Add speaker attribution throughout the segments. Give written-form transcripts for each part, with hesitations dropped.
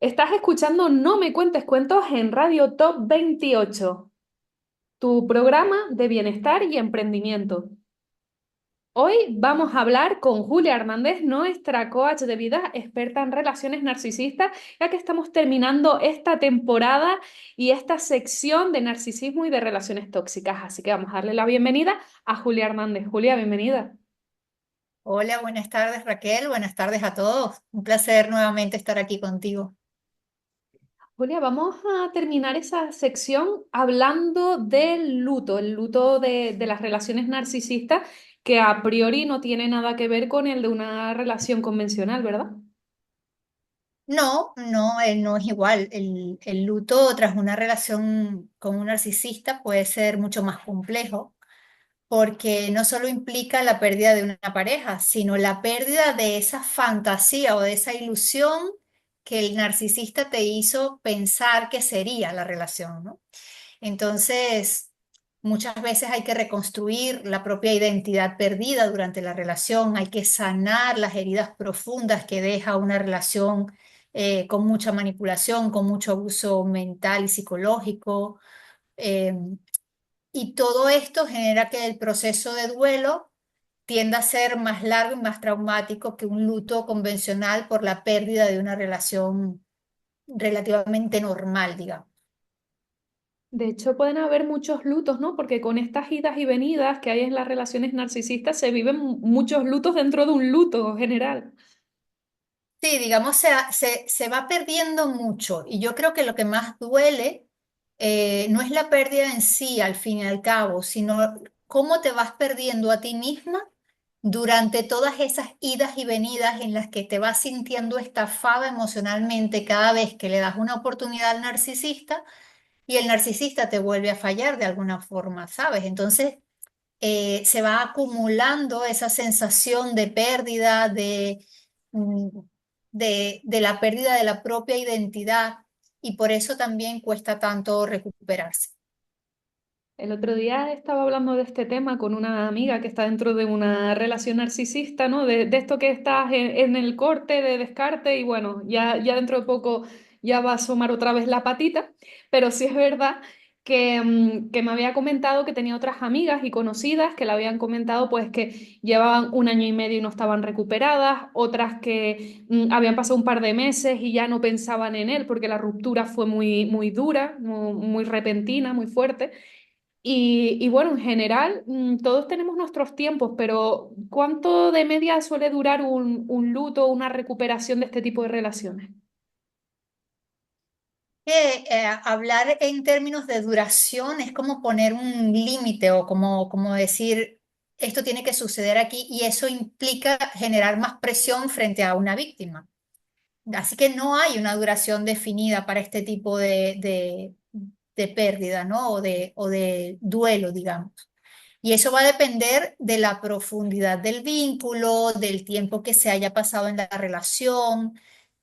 Speaker 1: Estás escuchando No me cuentes cuentos en Radio Top 28, tu programa de bienestar y emprendimiento. Hoy vamos a hablar con Julia Hernández, nuestra coach de vida, experta en relaciones narcisistas, ya que estamos terminando esta temporada y esta sección de narcisismo y de relaciones tóxicas. Así que vamos a darle la bienvenida a Julia Hernández. Julia, bienvenida.
Speaker 2: Hola, buenas tardes Raquel, buenas tardes a todos. Un placer nuevamente estar aquí contigo.
Speaker 1: Julia, vamos a terminar esa sección hablando del luto, el luto de las relaciones narcisistas, que a priori no tiene nada que ver con el de una relación convencional, ¿verdad?
Speaker 2: No, no, no es igual. El luto tras una relación con un narcisista puede ser mucho más complejo porque no solo implica la pérdida de una pareja, sino la pérdida de esa fantasía o de esa ilusión que el narcisista te hizo pensar que sería la relación, ¿no? Entonces, muchas veces hay que reconstruir la propia identidad perdida durante la relación, hay que sanar las heridas profundas que deja una relación con mucha manipulación, con mucho abuso mental y psicológico. eh, y todo esto genera que el proceso de duelo tienda a ser más largo y más traumático que un luto convencional por la pérdida de una relación relativamente normal, digamos.
Speaker 1: De hecho, pueden haber muchos lutos, ¿no? Porque con estas idas y venidas que hay en las relaciones narcisistas se viven muchos lutos dentro de un luto general.
Speaker 2: Sí, digamos, se va perdiendo mucho y yo creo que lo que más duele no es la pérdida en sí, al fin y al cabo, sino cómo te vas perdiendo a ti misma durante todas esas idas y venidas en las que te vas sintiendo estafada emocionalmente cada vez que le das una oportunidad al narcisista y el narcisista te vuelve a fallar de alguna forma, ¿sabes? Entonces se va acumulando esa sensación de pérdida, mm, de la pérdida de la propia identidad y por eso también cuesta tanto recuperarse.
Speaker 1: El otro día estaba hablando de este tema con una amiga que está dentro de una relación narcisista, ¿no? De esto que estás en el corte de descarte y bueno, ya dentro de poco ya va a asomar otra vez la patita, pero sí es verdad que me había comentado que tenía otras amigas y conocidas que le habían comentado pues que llevaban un año y medio y no estaban recuperadas, otras que habían pasado un par de meses y ya no pensaban en él porque la ruptura fue muy dura, muy repentina, muy fuerte. Y bueno, en general, todos tenemos nuestros tiempos, pero ¿cuánto de media suele durar un luto o una recuperación de este tipo de relaciones?
Speaker 2: Que hablar en términos de duración es como poner un límite o como decir, esto tiene que suceder aquí y eso implica generar más presión frente a una víctima. Así que no hay una duración definida para este tipo de pérdida, ¿no? O de duelo, digamos. Y eso va a depender de la profundidad del vínculo, del tiempo que se haya pasado en la relación,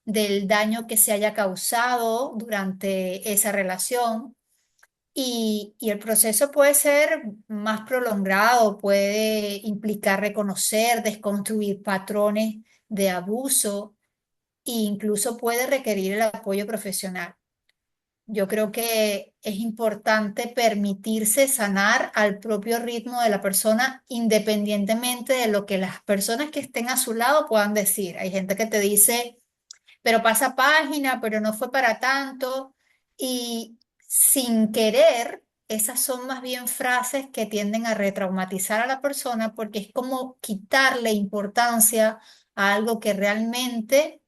Speaker 2: del daño que se haya causado durante esa relación. Y el proceso puede ser más prolongado, puede implicar reconocer, desconstruir patrones de abuso e incluso puede requerir el apoyo profesional. Yo creo que es importante permitirse sanar al propio ritmo de la persona, independientemente de lo que las personas que estén a su lado puedan decir. Hay gente que te dice, pero pasa página, pero no fue para tanto. Y sin querer, esas son más bien frases que tienden a retraumatizar a la persona porque es como quitarle importancia a algo que realmente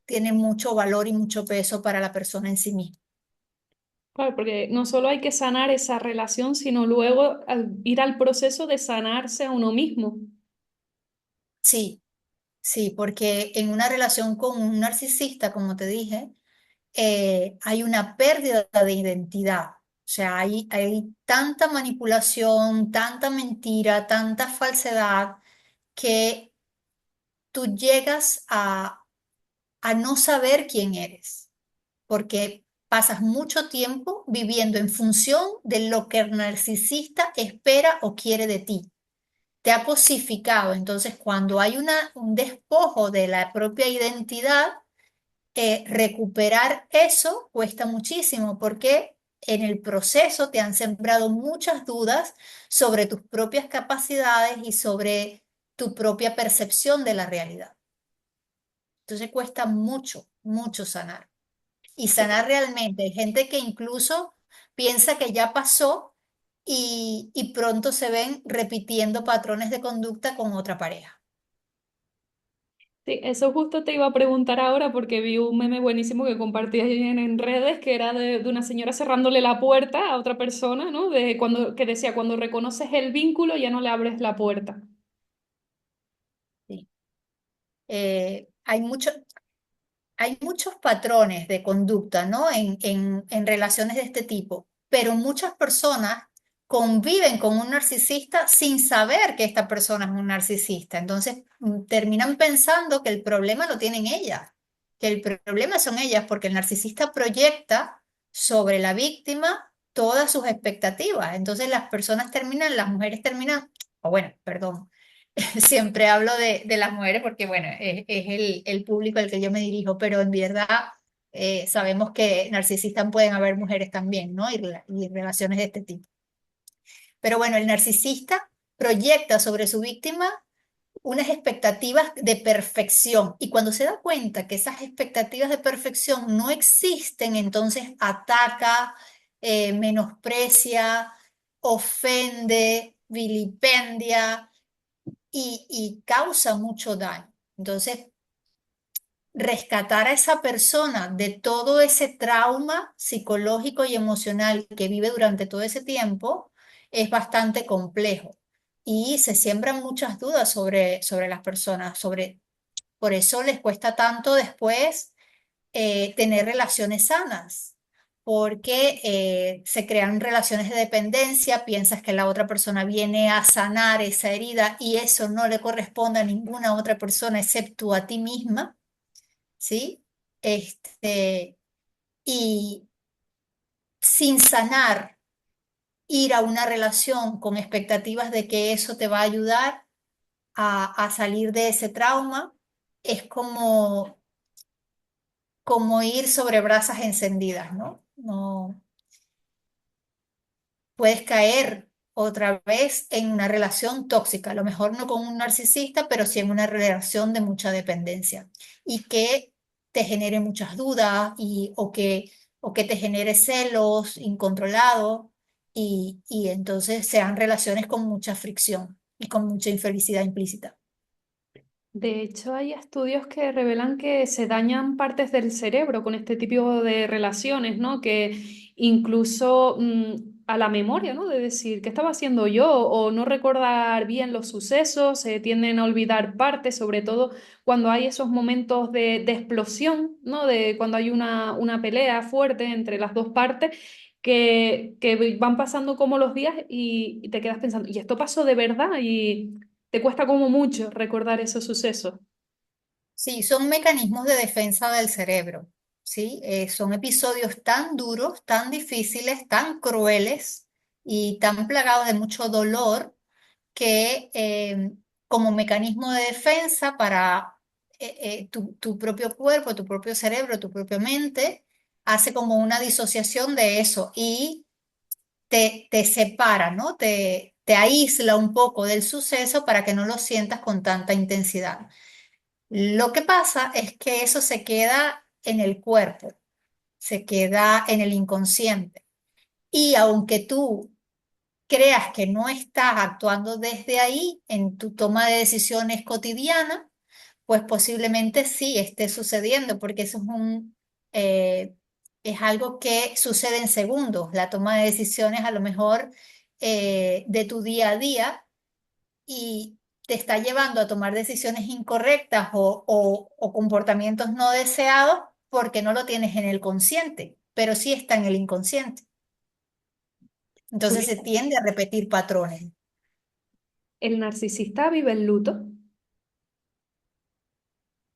Speaker 2: tiene mucho valor y mucho peso para la persona en sí misma.
Speaker 1: Claro, porque no solo hay que sanar esa relación, sino luego ir al proceso de sanarse a uno mismo.
Speaker 2: Sí, sí, porque en una relación con un narcisista, como te dije, hay una pérdida de identidad. O sea, hay tanta manipulación, tanta mentira, tanta falsedad que tú llegas a no saber quién eres, porque pasas mucho tiempo viviendo en función de lo que el narcisista espera o quiere de ti. Te ha cosificado. Entonces, cuando hay un despojo de la propia identidad, recuperar eso cuesta muchísimo porque en el proceso te han sembrado muchas dudas sobre tus propias capacidades y sobre tu propia percepción de la realidad. Entonces cuesta mucho, mucho sanar. Y sanar realmente. Hay gente que incluso piensa que ya pasó y pronto se ven repitiendo patrones de conducta con otra pareja.
Speaker 1: Sí, eso justo te iba a preguntar ahora porque vi un meme buenísimo que compartías en redes que era de una señora cerrándole la puerta a otra persona, ¿no? De cuando, que decía, cuando reconoces el vínculo ya no le abres la puerta.
Speaker 2: ¿Sí? Hay hay muchos patrones de conducta, ¿no? En relaciones de este tipo, pero muchas personas conviven con un narcisista sin saber que esta persona es un narcisista. Entonces, terminan pensando que el problema lo tienen ellas, que el problema son ellas, porque el narcisista proyecta sobre la víctima todas sus expectativas. Entonces, las mujeres terminan, o bueno, perdón. Siempre hablo de las mujeres porque, bueno, es el público al que yo me dirijo, pero en verdad sabemos que narcisistas pueden haber mujeres también, ¿no? Y relaciones de este tipo. Pero bueno, el narcisista proyecta sobre su víctima unas expectativas de perfección y cuando se da cuenta que esas expectativas de perfección no existen, entonces ataca, menosprecia, ofende, vilipendia y causa mucho daño. Entonces, rescatar a esa persona de todo ese trauma psicológico y emocional que vive durante todo ese tiempo es bastante complejo. Y se siembran muchas dudas sobre las personas, por eso les cuesta tanto después tener relaciones sanas, porque se crean relaciones de dependencia, piensas que la otra persona viene a sanar esa herida y eso no le corresponde a ninguna otra persona excepto a ti misma, ¿sí? Este, y sin sanar, ir a una relación con expectativas de que eso te va a ayudar a salir de ese trauma, es como ir sobre brasas encendidas, ¿no? No, puedes caer otra vez en una relación tóxica, a lo mejor no con un narcisista, pero sí en una relación de mucha dependencia y que te genere muchas dudas o que te genere celos incontrolados y entonces sean relaciones con mucha fricción y con mucha infelicidad implícita.
Speaker 1: De hecho, hay estudios que revelan que se dañan partes del cerebro con este tipo de relaciones, ¿no? Que incluso a la memoria, ¿no? De decir, ¿qué estaba haciendo yo? O no recordar bien los sucesos, se tienden a olvidar partes, sobre todo cuando hay esos momentos de explosión, ¿no? De cuando hay una pelea fuerte entre las dos partes. Que van pasando como los días y te quedas pensando, ¿y esto pasó de verdad? Y te cuesta como mucho recordar esos sucesos.
Speaker 2: Sí, son mecanismos de defensa del cerebro, ¿sí? Son episodios tan duros, tan difíciles, tan crueles y tan plagados de mucho dolor que como mecanismo de defensa para tu propio cuerpo, tu propio cerebro, tu propia mente, hace como una disociación de eso y te separa, ¿no? Te aísla un poco del suceso para que no lo sientas con tanta intensidad. Lo que pasa es que eso se queda en el cuerpo, se queda en el inconsciente. Y aunque tú creas que no estás actuando desde ahí en tu toma de decisiones cotidiana, pues posiblemente sí esté sucediendo, porque eso eh, es algo que sucede en segundos. La toma de decisiones a lo mejor de tu día a día y te está llevando a tomar decisiones incorrectas o comportamientos no deseados porque no lo tienes en el consciente, pero sí está en el inconsciente. Entonces se
Speaker 1: Julieta,
Speaker 2: tiende a repetir patrones.
Speaker 1: ¿el narcisista vive el luto?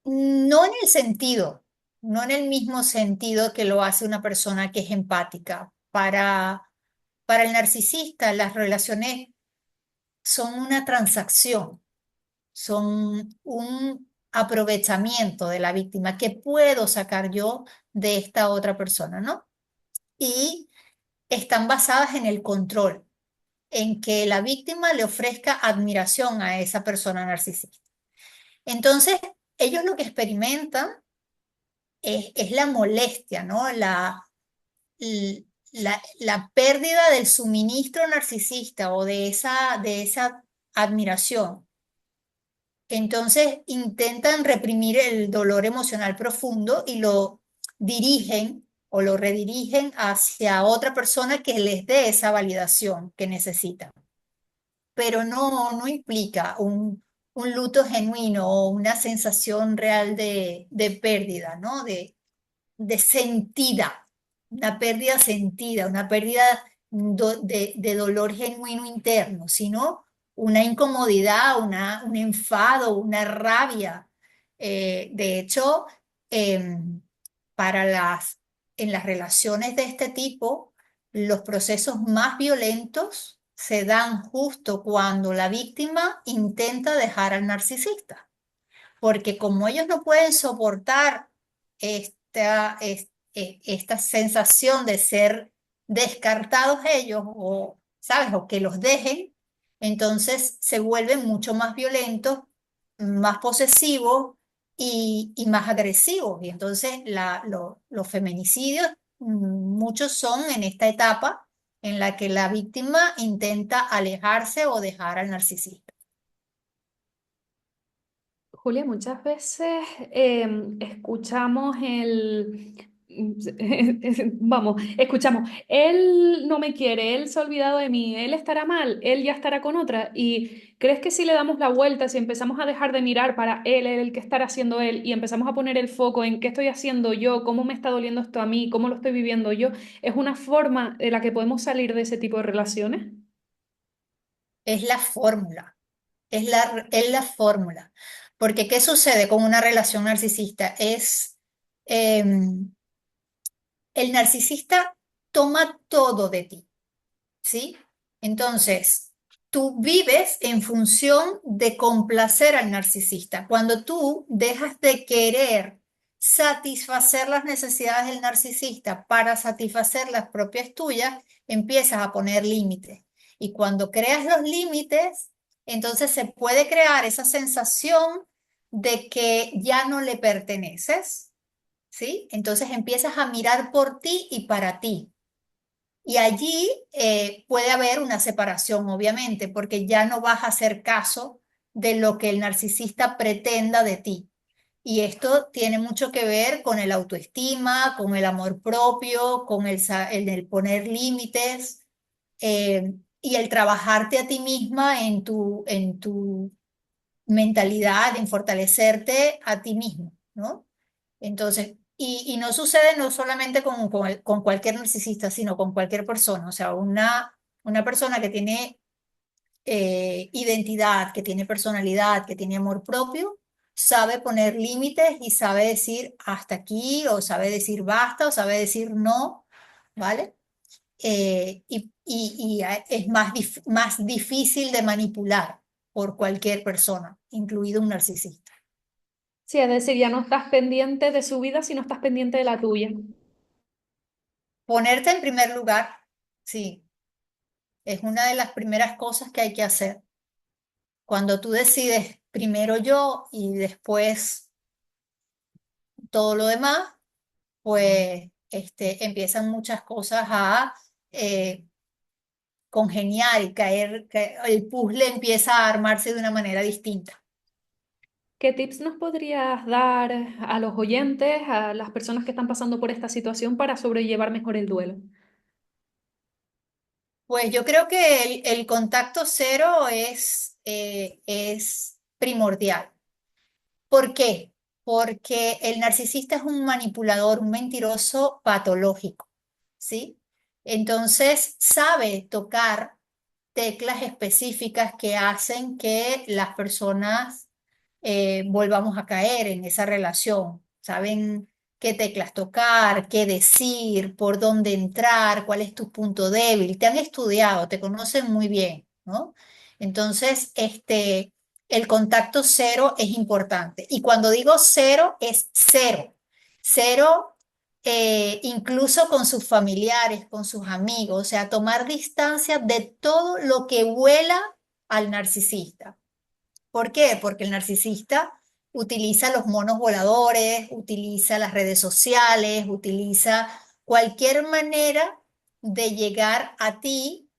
Speaker 2: No en el sentido, no en el mismo sentido que lo hace una persona que es empática. Para el narcisista, las relaciones son una transacción, son un aprovechamiento de la víctima. ¿Qué puedo sacar yo de esta otra persona, ¿no? Y están basadas en el control, en que la víctima le ofrezca admiración a esa persona narcisista. Entonces, ellos lo que experimentan es la molestia, ¿no? La pérdida del suministro narcisista o de esa admiración. Entonces intentan reprimir el dolor emocional profundo y lo dirigen o lo redirigen hacia otra persona que les dé esa validación que necesitan. Pero no implica un luto genuino o una sensación real de pérdida, ¿no? De sentida, una pérdida sentida, una pérdida de dolor genuino interno, sino una incomodidad, un enfado, una rabia. De hecho, em, para en las relaciones de este tipo, los procesos más violentos se dan justo cuando la víctima intenta dejar al narcisista, porque como ellos no pueden soportar esta sensación de ser descartados ellos, o, ¿sabes? O que los dejen, entonces se vuelven mucho más violentos, más posesivos y más agresivos. Y entonces los feminicidios, muchos son en esta etapa en la que la víctima intenta alejarse o dejar al narcisista.
Speaker 1: Julia, muchas veces escuchamos vamos, escuchamos, él no me quiere, él se ha olvidado de mí, él estará mal, él ya estará con otra. ¿Y crees que si le damos la vuelta, si empezamos a dejar de mirar para él, el que estará haciendo él, y empezamos a poner el foco en qué estoy haciendo yo, cómo me está doliendo esto a mí, cómo lo estoy viviendo yo, es una forma de la que podemos salir de ese tipo de relaciones?
Speaker 2: Es la fórmula. Es la fórmula. Porque ¿qué sucede con una relación narcisista? El narcisista toma todo de ti, ¿sí? Entonces, tú vives en función de complacer al narcisista. Cuando tú dejas de querer satisfacer las necesidades del narcisista para satisfacer las propias tuyas, empiezas a poner límites. Y cuando creas los límites, entonces se puede crear esa sensación de que ya no le perteneces, ¿sí? Entonces empiezas a mirar por ti y para ti. Y allí puede haber una separación, obviamente, porque ya no vas a hacer caso de lo que el narcisista pretenda de ti. Y esto tiene mucho que ver con el autoestima, con el amor propio, con el poner límites y el trabajarte a ti misma en tu mentalidad, en fortalecerte a ti mismo, ¿no? Entonces, y no sucede no solamente con cualquier narcisista, sino con cualquier persona. O sea, una persona que tiene identidad, que tiene personalidad, que tiene amor propio, sabe poner límites y sabe decir hasta aquí, o sabe decir basta, o sabe decir no, ¿vale? Es más difícil de manipular por cualquier persona, incluido un narcisista.
Speaker 1: Sí, es decir, ya no estás pendiente de su vida, sino estás pendiente de la tuya.
Speaker 2: Ponerte en primer lugar, sí, es una de las primeras cosas que hay que hacer. Cuando tú decides primero yo y después todo lo demás, pues empiezan muchas cosas a eh, congeniar y el puzzle empieza a armarse de una manera distinta.
Speaker 1: ¿Qué tips nos podrías dar a los oyentes, a las personas que están pasando por esta situación para sobrellevar mejor el duelo?
Speaker 2: Pues yo creo que el contacto cero es primordial. ¿Por qué? Porque el narcisista es un manipulador, un mentiroso patológico, ¿sí? Entonces sabe tocar teclas específicas que hacen que las personas volvamos a caer en esa relación. Saben qué teclas tocar, qué decir, por dónde entrar, cuál es tu punto débil. Te han estudiado, te conocen muy bien, ¿no? Entonces, el contacto cero es importante. Y cuando digo cero, es cero. Cero, incluso con sus familiares, con sus amigos. O sea, tomar distancia de todo lo que huela al narcisista. ¿Por qué? Porque el narcisista utiliza los monos voladores, utiliza las redes sociales, utiliza cualquier manera de llegar a ti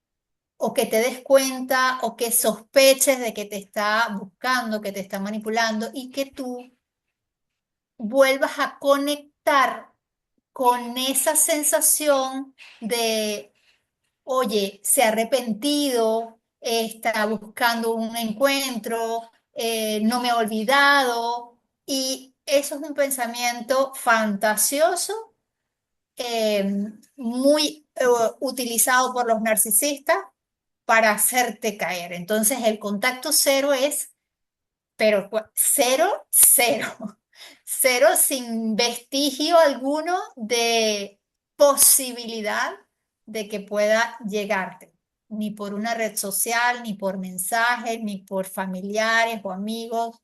Speaker 2: o que te des cuenta o que sospeches de que te está buscando, que te está manipulando y que tú vuelvas a conectar con esa sensación de, oye, se ha arrepentido, está buscando un encuentro, no me ha olvidado. Y eso es un pensamiento fantasioso, muy utilizado por los narcisistas para hacerte caer. Entonces, el contacto cero es, pero cero, cero, cero sin vestigio alguno de posibilidad de que pueda llegarte, ni por una red social, ni por mensajes, ni por familiares o amigos.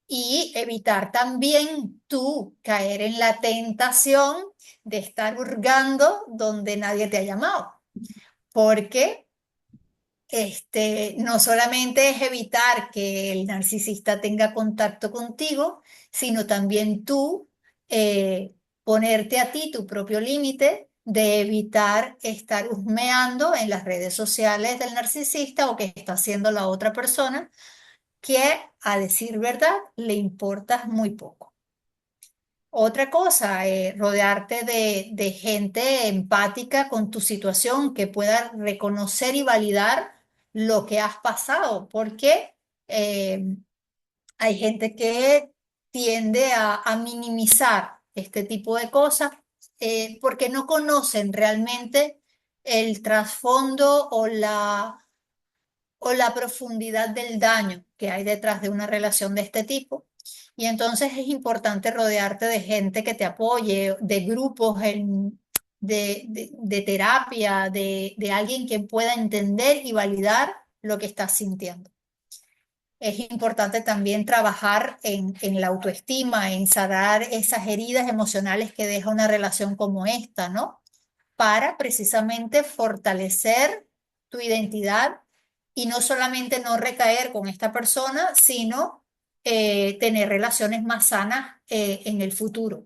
Speaker 2: Y evitar también tú caer en la tentación de estar hurgando donde nadie te ha llamado, porque no solamente es evitar que el narcisista tenga contacto contigo, sino también tú ponerte a ti tu propio límite de evitar estar husmeando en las redes sociales del narcisista o que está haciendo la otra persona, que a decir verdad le importas muy poco. Otra cosa, rodearte de gente empática con tu situación, que pueda reconocer y validar lo que has pasado, porque eh, hay gente que tiende a minimizar este tipo de cosas porque no conocen realmente el trasfondo o la profundidad del daño que hay detrás de una relación de este tipo. Y entonces es importante rodearte de gente que te apoye, de grupos de terapia, de alguien que pueda entender y validar lo que estás sintiendo. Es importante también trabajar en la autoestima, en sanar esas heridas emocionales que deja una relación como esta, ¿no? Para precisamente fortalecer tu identidad y no solamente no recaer con esta persona, sino tener relaciones más sanas en el futuro.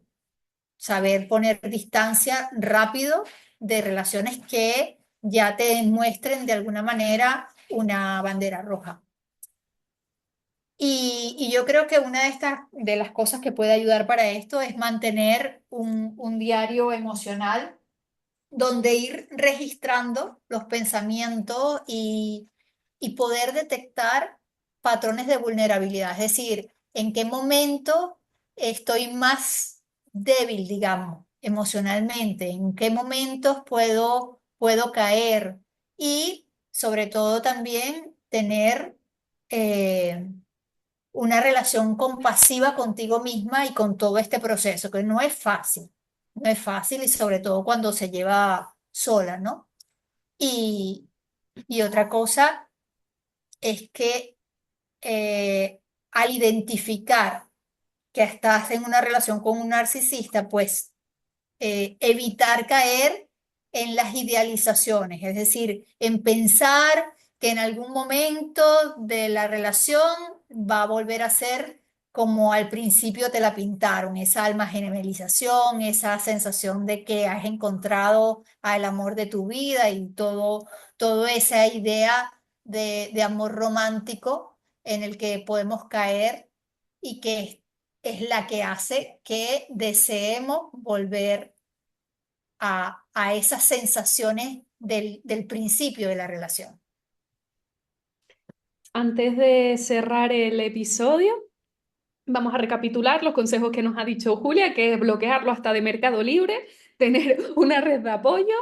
Speaker 2: Saber poner distancia rápido de relaciones que ya te muestren de alguna manera una bandera roja. Y yo creo que una de de las cosas que puede ayudar para esto es mantener un diario emocional donde ir registrando los pensamientos y poder detectar patrones de vulnerabilidad, es decir, en qué momento estoy más débil, digamos, emocionalmente, en qué momentos puedo caer y sobre todo también tener una relación compasiva contigo misma y con todo este proceso, que no es fácil, no es fácil y sobre todo cuando se lleva sola, ¿no? Y, y otra cosa es que al identificar que estás en una relación con un narcisista, pues evitar caer en las idealizaciones, es decir, en pensar que en algún momento de la relación va a volver a ser como al principio te la pintaron, esa alma gemelización, esa sensación de que has encontrado al amor de tu vida y toda esa idea de amor romántico en el que podemos caer y que es la que hace que deseemos volver a esas sensaciones del principio de la relación.
Speaker 1: Antes de cerrar el episodio, vamos a recapitular los consejos que nos ha dicho Julia, que es bloquearlo hasta de Mercado Libre, tener una red de apoyo,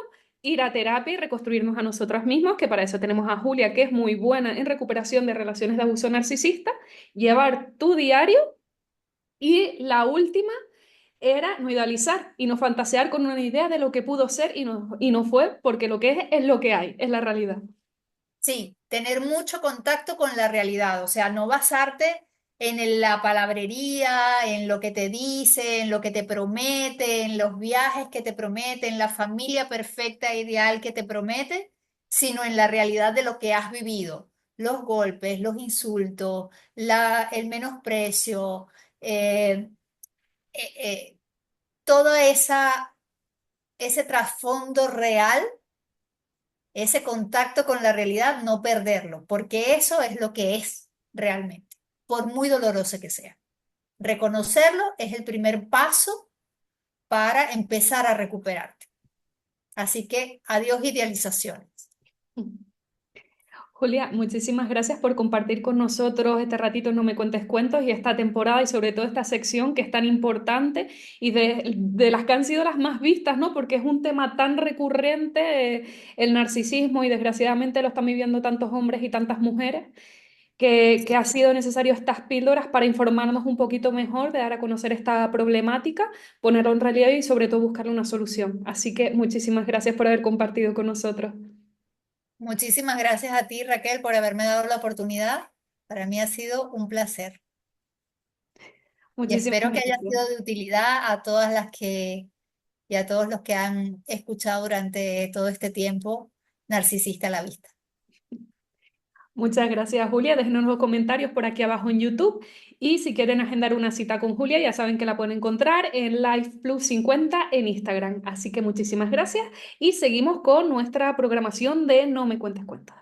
Speaker 1: ir a terapia y reconstruirnos a nosotras mismos, que para eso tenemos a Julia, que es muy buena en recuperación de relaciones de abuso narcisista, llevar tu diario y la última era no idealizar y no fantasear con una idea de lo que pudo ser y no fue, porque lo que es lo que hay, es la realidad.
Speaker 2: Sí, tener mucho contacto con la realidad, o sea, no basarte la palabrería, en lo que te dice, en lo que te promete, en los viajes que te promete, en la familia perfecta e ideal que te promete, sino en la realidad de lo que has vivido, los golpes, los insultos, el menosprecio, eh, eh, eh, todo ese trasfondo real, ese contacto con la realidad, no perderlo, porque eso es lo que es realmente, por muy doloroso que sea. Reconocerlo es el primer paso para empezar a recuperarte. Así que adiós idealizaciones.
Speaker 1: Julia, muchísimas gracias por compartir con nosotros este ratito en No Me Cuentes Cuentos y esta temporada y sobre todo esta sección que es tan importante y de las que han sido las más vistas, ¿no? Porque es un tema tan recurrente, el narcisismo, y desgraciadamente lo están viviendo tantos hombres y tantas mujeres, que ha sido necesario estas píldoras para informarnos un poquito mejor, de dar a conocer esta problemática, ponerlo en relieve y sobre todo buscarle una solución. Así que muchísimas gracias por haber compartido con nosotros.
Speaker 2: Muchísimas gracias a ti, Raquel, por haberme dado la oportunidad. Para mí ha sido un placer y
Speaker 1: Muchísimas
Speaker 2: espero que haya
Speaker 1: gracias.
Speaker 2: sido de utilidad a todas las que y a todos los que han escuchado durante todo este tiempo Narcisista a la Vista.
Speaker 1: Muchas gracias, Julia. Déjenos los comentarios por aquí abajo en YouTube. Y si quieren agendar una cita con Julia, ya saben que la pueden encontrar en Life Plus 50 en Instagram. Así que muchísimas gracias y seguimos con nuestra programación de No Me Cuentes Cuentos.